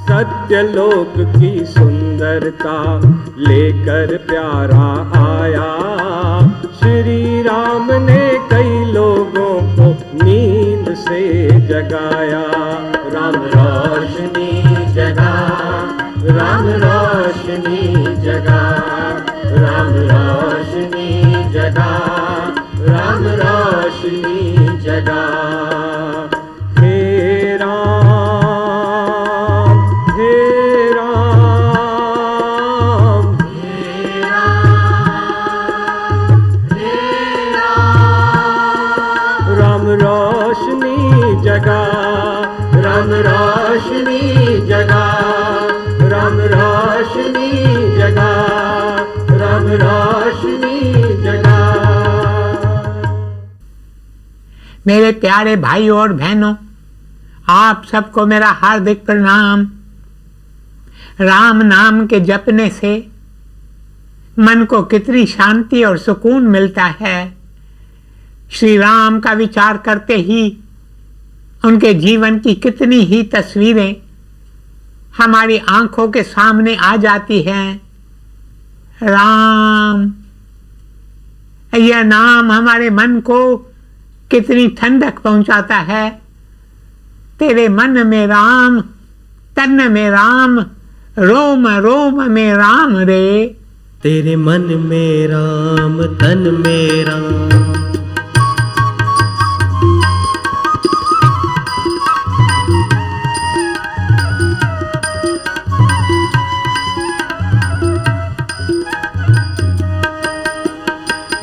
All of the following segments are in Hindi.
सत्यलोक की सुंदरता लेकर प्यारा आया। श्री राम ने कई लोगों को नींद से जगाया। राम रोशनी जगा, राम रोशनी जगा, राम रोशनी जगा, राम रोशनी जगा। हे राम, हे राम, हे राम, हे राम। राम रोशनी जगा, राम रोशनी जगा, राम रोशनी जगा, राम रोशनी जगा। मेरे प्यारे भाइयों और बहनों, आप सबको मेरा हार्दिक प्रणाम। राम नाम के जपने से मन को कितनी शांति और सुकून मिलता है। श्री राम का विचार करते ही उनके जीवन की कितनी ही तस्वीरें हमारी आंखों के सामने आ जाती हैं। राम, यह नाम हमारे मन को कितनी ठंडक पहुंचाता है। तेरे मन में राम, तन में राम, रोम रोम में राम रे। तेरे मन में राम, तन में राम।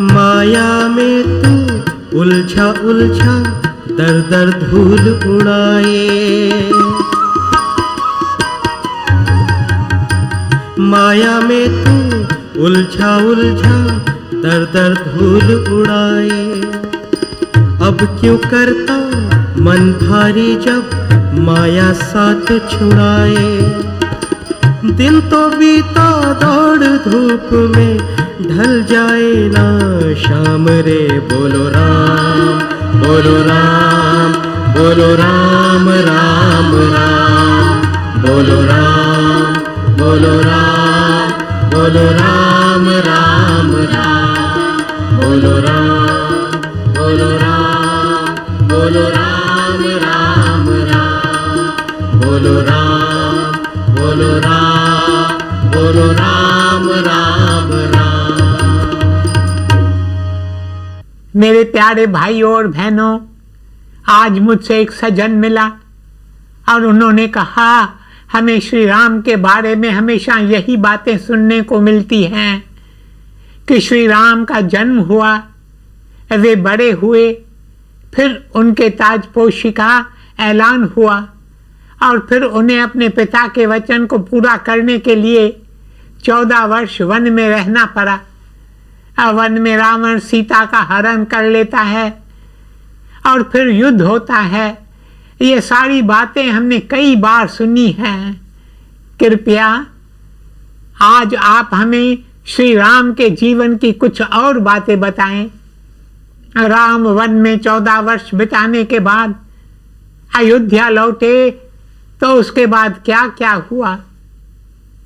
माया में तू उलझा उलझा दर दर धूल उड़ाए। माया में तू उलझा उलझा दर दर धूल उड़ाए। अब क्यों करता मन भारी जब माया साथ छुड़ाए। दिन तो बीता दौड़ धूप में ढल जाए ना शाम रे। बोलो राम, बोलो राम, बोलो राम राम राम। बोलो राम, बोलो राम, बोलो राम राम राम। बोलो राम, बोलो राम, बोलो राम राम राम। बोलो राम, बोलो राम, बोलो राम राम राम। मेरे प्यारे भाइयों और बहनों, आज मुझसे एक सज्जन मिला और उन्होंने कहा, हमें श्री राम के बारे में हमेशा यही बातें सुनने को मिलती हैं कि श्री राम का जन्म हुआ, वे बड़े हुए, फिर उनके ताजपोशी का ऐलान हुआ और फिर उन्हें अपने पिता के वचन को पूरा करने के लिए 14 वर्ष वन में रहना पड़ा। वन में रावण सीता का हरण कर लेता है और फिर युद्ध होता है। ये सारी बातें हमने कई बार सुनी हैं। कृपया आज आप हमें श्री राम के जीवन की कुछ और बातें बताएं। राम वन में 14 वर्ष बिताने के बाद अयोध्या लौटे तो उसके बाद क्या क्या हुआ।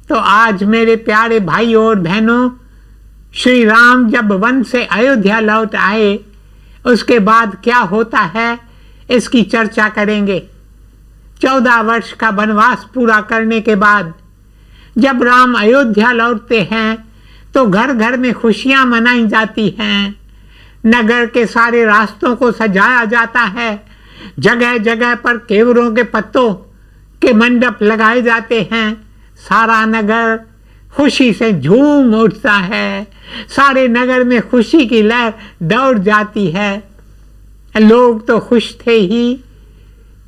तो आज मेरे प्यारे भाइयों और बहनों, श्री राम जब वन से अयोध्या लौट आए उसके बाद क्या होता है इसकी चर्चा करेंगे। 14 वर्ष का वनवास पूरा करने के बाद जब राम अयोध्या लौटते हैं तो घर घर में खुशियां मनाई जाती हैं। नगर के सारे रास्तों को सजाया जाता है। जगह जगह पर केवरों के पत्तों के मंडप लगाए जाते हैं। सारा नगर खुशी से झूम उठता है। सारे नगर में खुशी की लहर दौड़ जाती है। लोग तो खुश थे ही,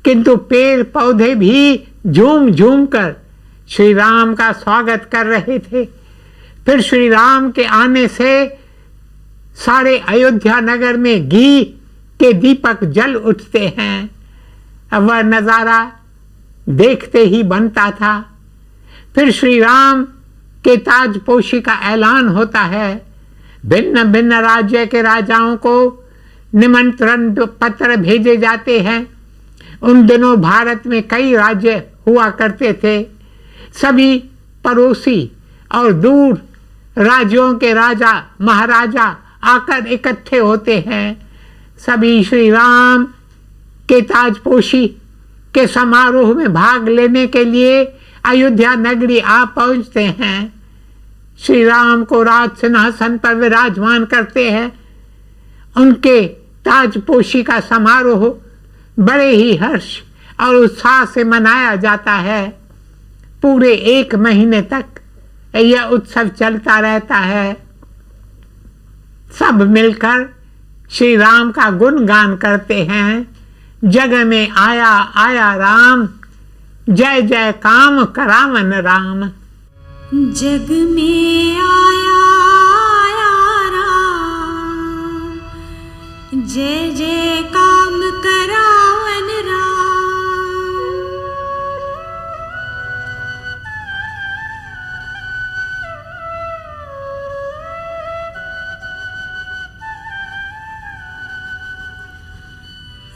किंतु पेड़ पौधे भी झूम झूम कर श्री राम का स्वागत कर रहे थे। फिर श्री राम के आने से सारे अयोध्या नगर में घी के दीपक जल उठते हैं। वह नज़ारा देखते ही बनता था। फिर श्री राम के ताजपोशी का ऐलान होता है। भिन्न भिन्न राज्य के राजाओं को निमंत्रण पत्र भेजे जाते हैं। उन दिनों भारत में कई राज्य हुआ करते थे। सभी पड़ोसी और दूर राज्यों के राजा महाराजा आकर इकट्ठे होते हैं। सभी श्री राम के ताजपोशी के समारोह में भाग लेने के लिए अयोध्या नगरी आ पहुंचते हैं। श्री राम को राज सिंहासन पर विराजमान करते हैं। उनके ताजपोशी का समारोह बड़े ही हर्ष और उत्साह से मनाया जाता है। पूरे 1 महीने तक यह उत्सव चलता रहता है। सब मिलकर श्री राम का गुणगान करते हैं। जग में आया आया राम, जय जय काम करावन राम। जग में आया आया राम, जय जय काम करावन राम।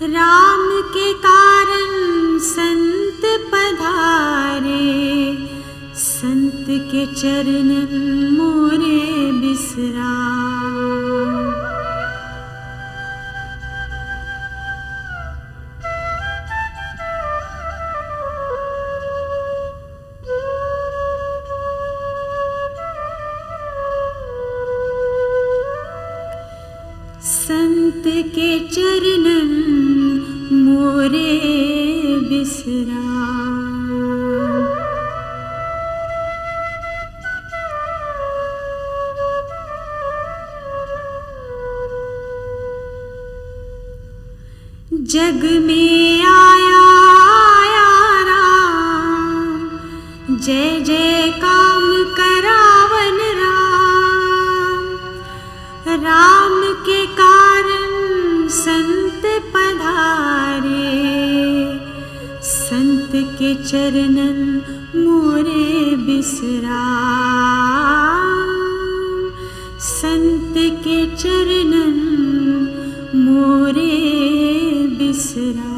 राम के कारण संत पधारे, संत के चरण मोरे बिसरा। संत के चरणन मोरे बिसरा। जग में आया आया राम, जय जय काम करावन राम। राम के कारण संत पधारे, संत के चरणन मोरे बिसरा। संत के चरणन मोरे बिसरा।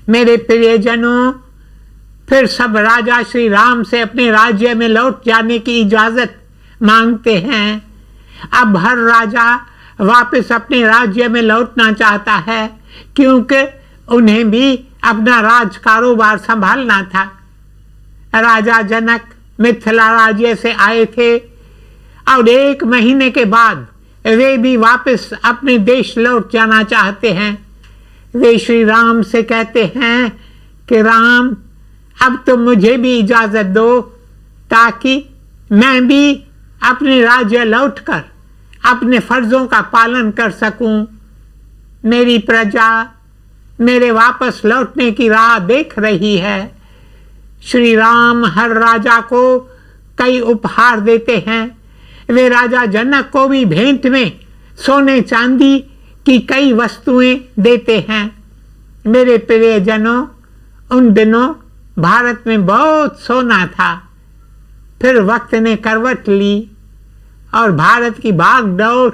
मेरे प्रियजनों, फिर सब राजा श्री राम से अपने राज्य में लौट जाने की इजाजत मांगते हैं। अब हर राजा वापस अपने राज्य में लौटना चाहता है, क्योंकि उन्हें भी अपना राज कारोबार संभालना था। राजा जनक मिथिला राज्य से आए थे और 1 महीने के बाद वे भी वापस अपने देश लौट जाना चाहते हैं। वे श्री राम से कहते हैं कि राम, अब तो मुझे भी इजाजत दो, ताकि मैं भी अपने राज्य लौटकर अपने फर्जों का पालन कर सकूं। मेरी प्रजा मेरे वापस लौटने की राह देख रही है। श्री राम हर राजा को कई उपहार देते हैं। वे राजा जनक को भी भेंट में सोने चांदी की कई वस्तुएं देते हैं। मेरे प्रियजनों, उन दिनों भारत में बहुत सोना था। फिर वक्त ने करवट ली और भारत की भागदौड़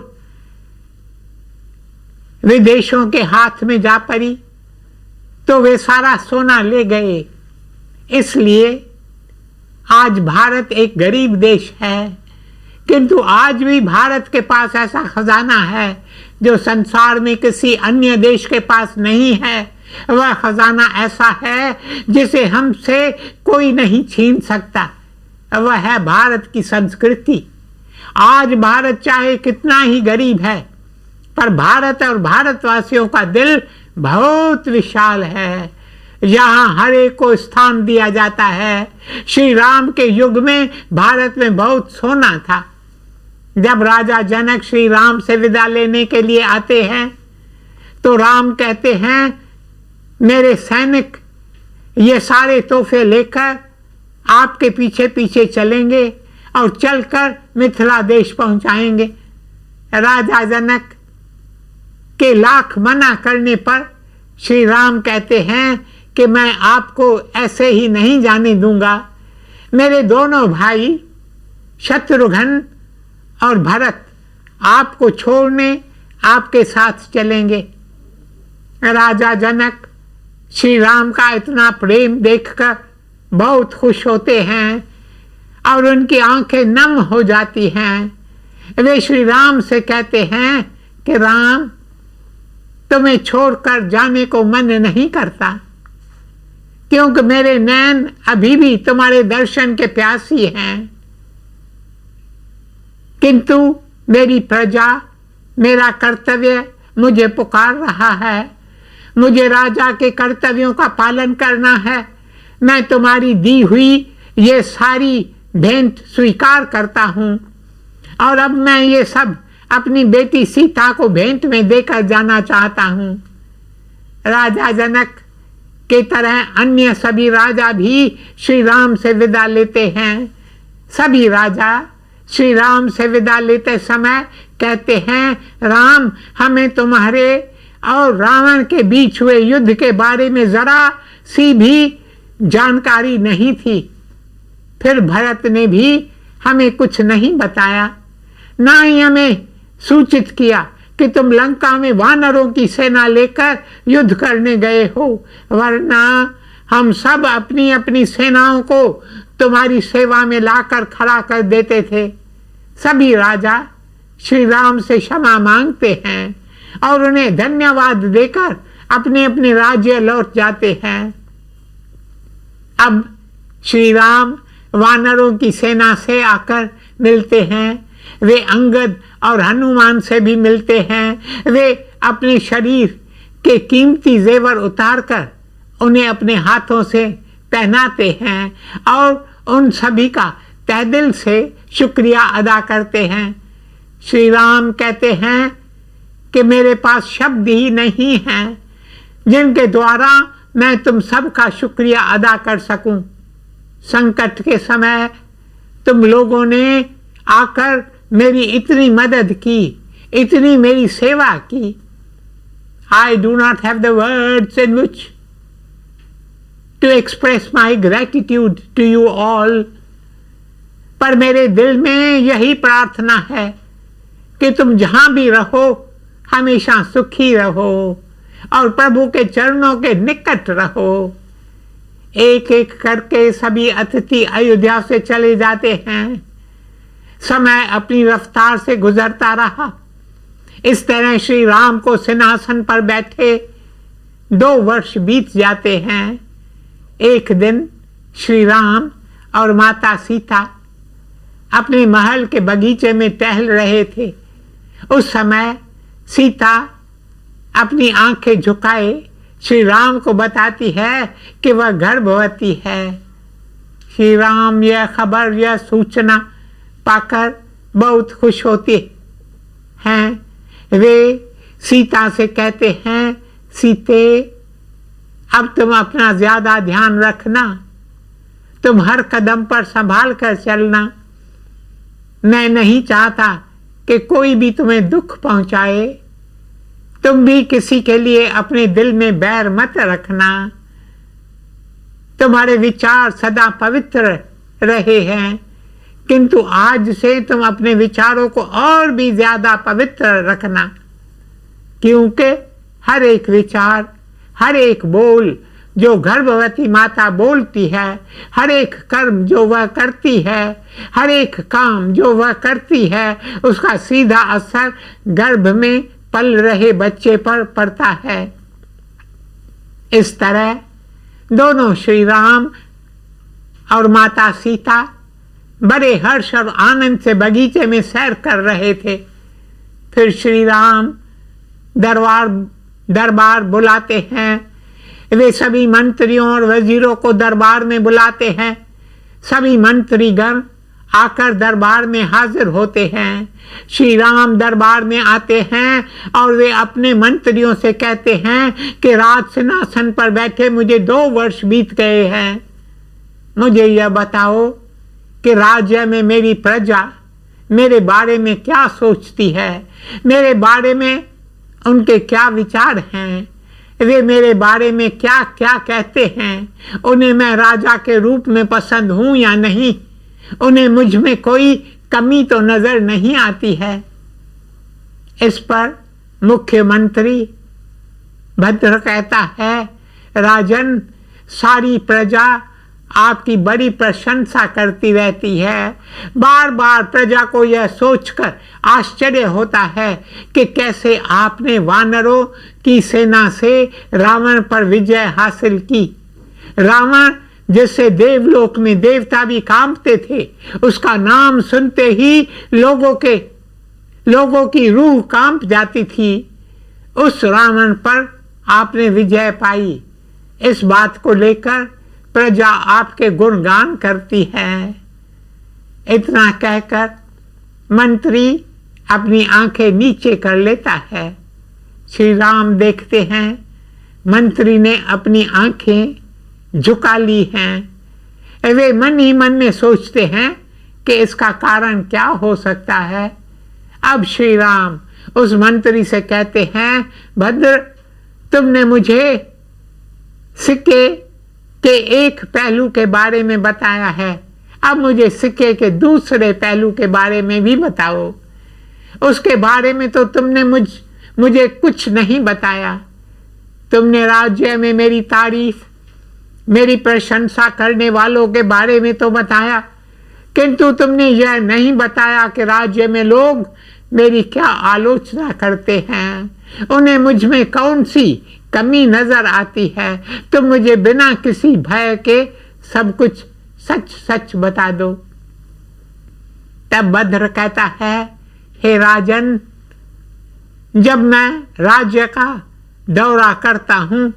विदेशों के हाथ में जा पड़ी, तो वे सारा सोना ले गए। इसलिए आज भारत एक गरीब देश है, किंतु आज भी भारत के पास ऐसा खजाना है जो संसार में किसी अन्य देश के पास नहीं है। वह खजाना ऐसा है जिसे हमसे कोई नहीं छीन सकता। वह है भारत की संस्कृति। आज भारत चाहे कितना ही गरीब है, पर भारत और भारतवासियों का दिल बहुत विशाल है। यहाँ हर एक को स्थान दिया जाता है। श्री राम के युग में भारत में बहुत सोना था। जब राजा जनक श्री राम से विदा लेने के लिए आते हैं, तो राम कहते हैं, मेरे सैनिक ये सारे तोहफे लेकर आपके पीछे पीछे चलेंगे और चलकर मिथिला देश पहुंचाएंगे। राजा जनक के लाख मना करने पर श्री राम कहते हैं कि मैं आपको ऐसे ही नहीं जाने दूंगा। मेरे दोनों भाई शत्रुघ्न और भरत आपको छोड़ने आपके साथ चलेंगे। राजा जनक श्री राम का इतना प्रेम देखकर बहुत खुश होते हैं और उनकी आंखें नम हो जाती हैं। वे श्री राम से कहते हैं कि राम, तुम्हें छोड़कर जाने को मन नहीं करता, क्योंकि मेरे नैन अभी भी तुम्हारे दर्शन के प्यासी हैं। किंतु मेरी प्रजा, मेरा कर्तव्य मुझे पुकार रहा है। मुझे राजा के कर्तव्यों का पालन करना है। मैं तुम्हारी दी हुई ये सारी भेंट स्वीकार करता हूँ और अब मैं ये सब अपनी बेटी सीता को भेंट में देकर जाना चाहता हूँ। राजा जनक के तरह अन्य सभी राजा भी श्री राम से विदा लेते हैं। सभी राजा श्री राम से विदा लेते समय कहते हैं, राम, हमें तुम्हारे और रावण के बीच हुए युद्ध के बारे में जरा सी भी जानकारी नहीं थी। फिर भरत ने भी हमें कुछ नहीं बताया, ना ही हमें सूचित किया कि तुम लंका में वानरों की सेना लेकर युद्ध करने गए हो, वरना हम सब अपनी अपनी सेनाओं को तुम्हारी सेवा में लाकर खड़ा कर देते थे। सभी राजा श्री राम से क्षमा मांगते हैं और उन्हें धन्यवाद देकर अपने अपने राज्य लौट जाते हैं। अब श्री राम वानरों की सेना से आकर मिलते हैं। वे अंगद और हनुमान से भी मिलते हैं। वे अपने शरीर के कीमती जेवर उतारकर उन्हें अपने हाथों से पहनाते हैं और उन सभी का तहे दिल से शुक्रिया अदा करते हैं। श्री राम कहते हैं कि मेरे पास शब्द ही नहीं हैं जिनके द्वारा मैं तुम सबका शुक्रिया अदा कर सकूं। संकट के समय तुम लोगों ने आकर मेरी इतनी मदद की, इतनी मेरी सेवा की। I do not have the words in which to express my gratitude to you all, पर मेरे दिल में यही प्रार्थना है कि तुम जहां भी रहो हमेशा सुखी रहो और प्रभु के चरणों के निकट रहो। एक एक करके सभी अतिथि अयोध्या से चले जाते हैं। समय अपनी रफ्तार से गुजरता रहा। इस तरह श्री राम को सिंहासन पर बैठे 2 वर्ष बीत जाते हैं। एक दिन श्री राम और माता सीता अपने महल के बगीचे में टहल रहे थे। उस समय सीता अपनी आंखें झुकाए श्री राम को बताती है कि वह गर्भवती है। श्री राम यह खबर, यह सूचना पाकर बहुत खुश होते हैं। वे सीता से कहते हैं, सीते, अब तुम अपना ज्यादा ध्यान रखना, तुम हर कदम पर संभाल कर चलना। मैं नहीं चाहता कि कोई भी तुम्हें दुख पहुंचाए। तुम भी किसी के लिए अपने दिल में बैर मत रखना। तुम्हारे विचार सदा पवित्र रहे हैं, किंतु आज से तुम अपने विचारों को और भी ज्यादा पवित्र रखना, क्योंकि हर एक विचार, हर एक बोल जो गर्भवती माता बोलती है, हर एक कर्म जो वह करती है, हर एक काम जो वह करती है, उसका सीधा असर गर्भ में पल रहे बच्चे पर पड़ता है। इस तरह दोनों श्री राम और माता सीता बड़े हर्ष और आनंद से बगीचे में सैर कर रहे थे। फिर श्री राम दरबार बुलाते हैं। वे सभी मंत्रियों और वजीरों को दरबार में बुलाते हैं। सभी मंत्रीगण आकर दरबार में हाजिर होते हैं। श्री राम दरबार में आते हैं और वे अपने मंत्रियों से कहते हैं कि राज सिंहासन पर बैठे मुझे 2 वर्ष बीत गए हैं। मुझे यह बताओ कि राज्य में मेरी प्रजा मेरे बारे में क्या सोचती है, मेरे बारे में उनके क्या विचार हैं, वे मेरे बारे में क्या क्या कहते हैं, उन्हें मैं राजा के रूप में पसंद हूं या नहीं, उन्हें मुझ में कोई कमी तो नजर नहीं आती है। इस पर मुख्यमंत्री भद्र कहता है, राजन, सारी प्रजा आपकी बड़ी प्रशंसा करती रहती है। बार बार प्रजा को यह सोचकर आश्चर्य होता है कि कैसे आपने वानरों की सेना से रावण पर विजय हासिल की। रावण जिससे देवलोक में देवता भी कांपते थे, उसका नाम सुनते ही लोगों की रूह कांप जाती थी। उस रावण पर आपने विजय पाई। इस बात को लेकर प्रजा आपके गुणगान करती है। इतना कहकर मंत्री अपनी आंखें नीचे कर लेता है। श्री राम देखते हैं मंत्री ने अपनी आंखें झुका ली हैं। वे मन ही मन में सोचते हैं कि इसका कारण क्या हो सकता है। अब श्री राम उस मंत्री से कहते हैं, भद्र, तुमने मुझे सिक्के के एक पहलू के बारे में बताया है, अब मुझे सिक्के के दूसरे पहलू के बारे में भी बताओ। उसके बारे में तो तुमने मुझे कुछ नहीं बताया। तुमने राज्य में मेरी तारीफ, मेरी प्रशंसा करने वालों के बारे में तो बताया, किंतु तुमने यह नहीं बताया कि राज्य में लोग मेरी क्या आलोचना करते हैं, उन्हें मुझ में कौन सी कमी नजर आती है। तुम मुझे बिना किसी भय के सब कुछ सच सच बता दो। तब भद्र कहता है, हे राजन, जब मैं राज्य का दौरा करता हूं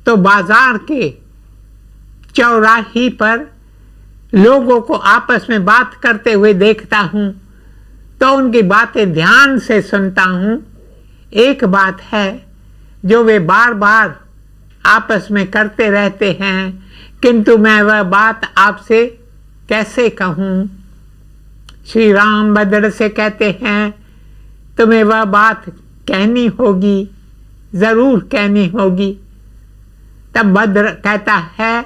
तो बाजार के चौराहे पर लोगों को आपस में बात करते हुए देखता हूं तो उनकी बातें ध्यान से सुनता हूं। एक बात है जो वे बार बार आपस में करते रहते हैं, किंतु मैं वह बात आपसे कैसे कहूं। श्री राम भद्र से कहते हैं, तुम्हें वह बात कहनी होगी, जरूर कहनी होगी। तब भद्र कहता है,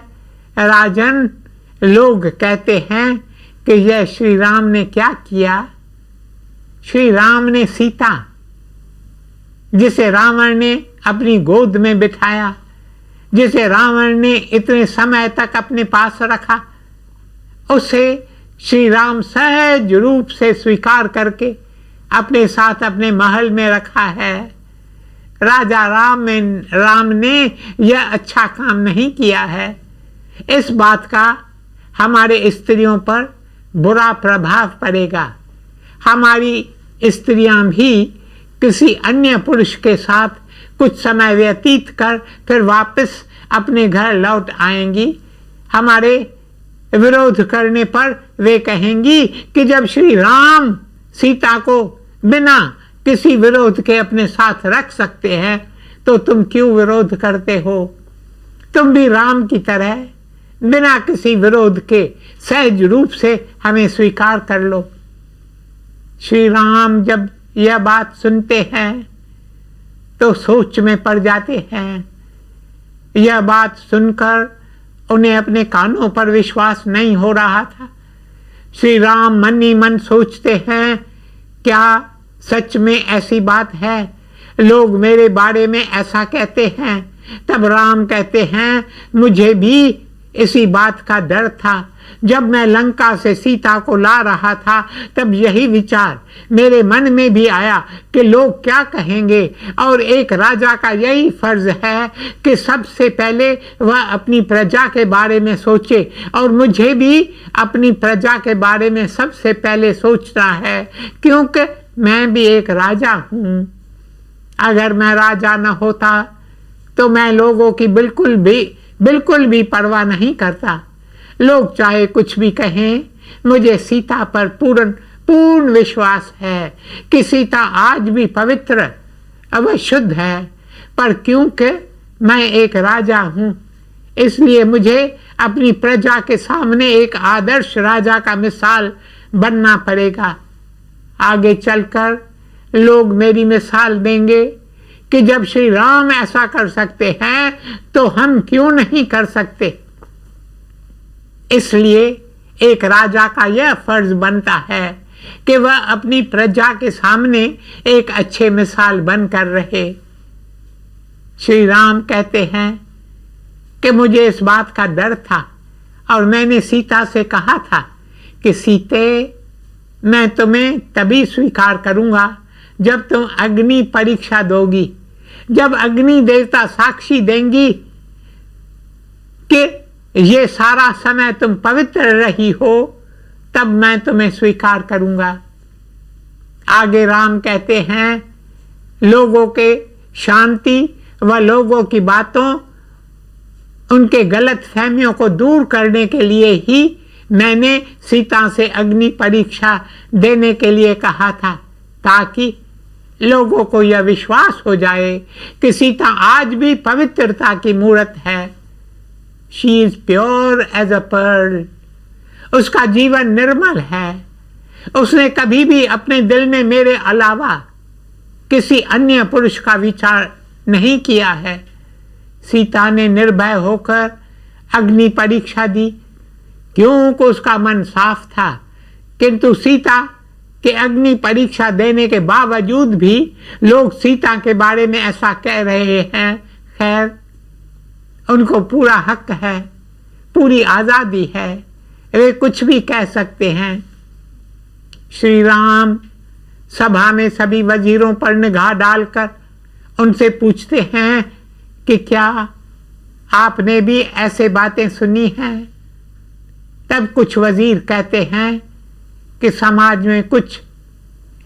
राजन, लोग कहते हैं कि यह श्री राम ने क्या किया। श्री राम ने सीता, जिसे रावण ने अपनी गोद में बिठाया, जिसे रावण ने इतने समय तक अपने पास रखा, उसे श्री राम सहज रूप से स्वीकार करके अपने साथ अपने महल में रखा है। राजा राम ने यह अच्छा काम नहीं किया है। इस बात का हमारे स्त्रियों पर बुरा प्रभाव पड़ेगा। हमारी स्त्रियां भी किसी अन्य पुरुष के साथ कुछ समय व्यतीत कर फिर वापस अपने घर लौट आएंगी। हमारे विरोध करने पर वे कहेंगी कि जब श्री राम सीता को बिना किसी विरोध के अपने साथ रख सकते हैं तो तुम क्यों विरोध करते हो। तुम भी राम की तरह बिना किसी विरोध के सहज रूप से हमें स्वीकार कर लो। श्री राम जब यह बात सुनते हैं तो सोच में पड़ जाते हैं। यह बात सुनकर उन्हें अपने कानों पर विश्वास नहीं हो रहा था। श्री राम मन ही मन सोचते हैं, क्या सच में ऐसी बात है, लोग मेरे बारे में ऐसा कहते हैं। तब राम कहते हैं, मुझे भी इसी बात का डर था। जब मैं लंका से सीता को ला रहा था तब यही विचार मेरे मन में भी आया कि लोग क्या कहेंगे, और एक राजा का यही फर्ज है कि सबसे पहले वह अपनी प्रजा के बारे में सोचे, और मुझे भी अपनी प्रजा के बारे में सबसे पहले सोचना है, क्योंकि मैं भी एक राजा हूँ। अगर मैं राजा न होता तो मैं लोगों की बिल्कुल भी परवाह नहीं करता। लोग चाहे कुछ भी कहें, मुझे सीता पर पूर्ण विश्वास है कि सीता आज भी पवित्र अवश्य शुद्ध है, पर क्योंकि मैं एक राजा हूँ इसलिए मुझे अपनी प्रजा के सामने एक आदर्श राजा का मिसाल बनना पड़ेगा। आगे चलकर लोग मेरी मिसाल देंगे कि जब श्री राम ऐसा कर सकते हैं तो हम क्यों नहीं कर सकते। इसलिए एक राजा का यह फर्ज बनता है कि वह अपनी प्रजा के सामने एक अच्छे मिसाल बनकर रहे। श्री राम कहते हैं कि मुझे इस बात का डर था और मैंने सीता से कहा था कि सीते, मैं तुम्हें तभी स्वीकार करूंगा जब तुम अग्नि परीक्षा दोगी, जब अग्नि देवता साक्षी देंगी कि ये सारा समय तुम पवित्र रही हो, तब मैं तुम्हें स्वीकार करूंगा। आगे राम कहते हैं, लोगों के शांति व लोगों की बातों, उनके गलत फहमियों को दूर करने के लिए ही मैंने सीता से अग्नि परीक्षा देने के लिए कहा था, ताकि लोगों को यह विश्वास हो जाए कि सीता आज भी पवित्रता की मूर्त है। She is pure as a pearl. उसका जीवन निर्मल है। उसने कभी भी अपने दिल में मेरे अलावा किसी अन्य पुरुष का विचार नहीं किया है। सीता ने निर्भय होकर अग्नि परीक्षा दी, क्योंकि उसका मन साफ था। किंतु सीता के अग्नि परीक्षा देने के बावजूद भी लोग सीता के बारे में ऐसा कह रहे हैं। खैर, उनको पूरा हक है, पूरी आजादी है, वे कुछ भी कह सकते हैं। श्री राम सभा में सभी वजीरों पर निगाह डालकर उनसे पूछते हैं कि क्या आपने भी ऐसे बातें सुनी हैं? तब कुछ वजीर कहते हैं कि समाज में कुछ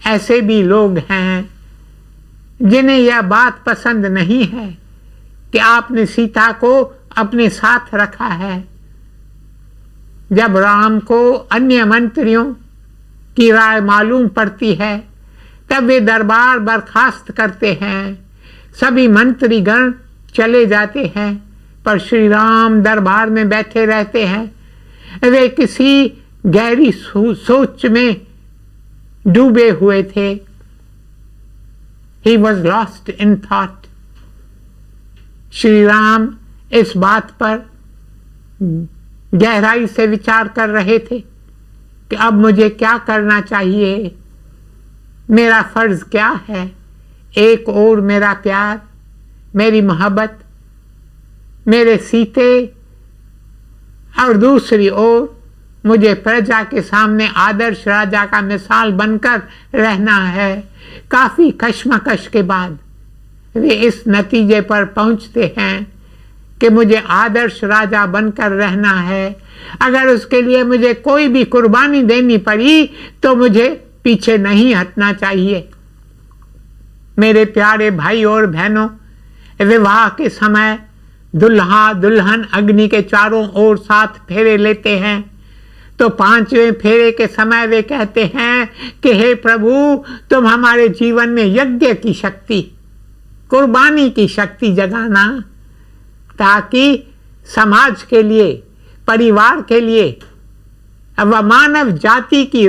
ऐसे भी लोग हैं जिन्हें यह बात पसंद नहीं है कि आपने सीता को अपने साथ रखा है। जब राम को अन्य मंत्रियों की राय मालूम पड़ती है, तब वे दरबार बर्खास्त करते हैं। सभी मंत्रीगण चले जाते हैं, पर श्री राम दरबार में बैठे रहते हैं। वे किसी गहरी सोच में डूबे हुए थे। He was lost in thought. Shri Ram इस बात पर गहराई से विचार कर रहे थे कि अब मुझे क्या करना चाहिए, मेरा फर्ज क्या है। एक ओर मेरा प्यार, मेरी मोहब्बत, मेरे सीते, और दूसरी ओर मुझे प्रजा के सामने आदर्श राजा का मिसाल बनकर रहना है। काफी कश्मकश के बाद वे इस नतीजे पर पहुंचते हैं कि मुझे आदर्श राजा बनकर रहना है। अगर उसके लिए मुझे कोई भी कुर्बानी देनी पड़ी तो मुझे पीछे नहीं हटना चाहिए। मेरे प्यारे भाई और बहनों, विवाह के समय दुल्हा दुल्हन अग्नि के चारों ओर 7 फेरे लेते हैं, तो 5वें फेरे के समय वे कहते हैं कि हे प्रभु, तुम हमारे जीवन में यज्ञ की शक्ति, कुर्बानी की शक्ति जगाना, ताकि समाज के लिए, परिवार के लिए व मानव जाति की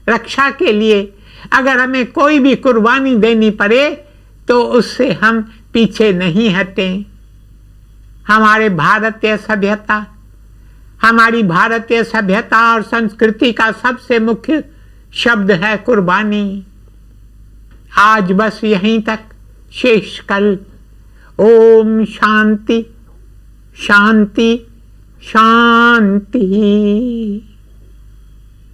रक्षा के लिए अगर हमें कोई भी कुर्बानी देनी पड़े तो उससे हम पीछे नहीं हटें। हमारी भारतीय सभ्यता और संस्कृति का सबसे मुख्य शब्द है कुर्बानी। आज बस यहीं तक, शेष कल। ओम शांति शांति शांति।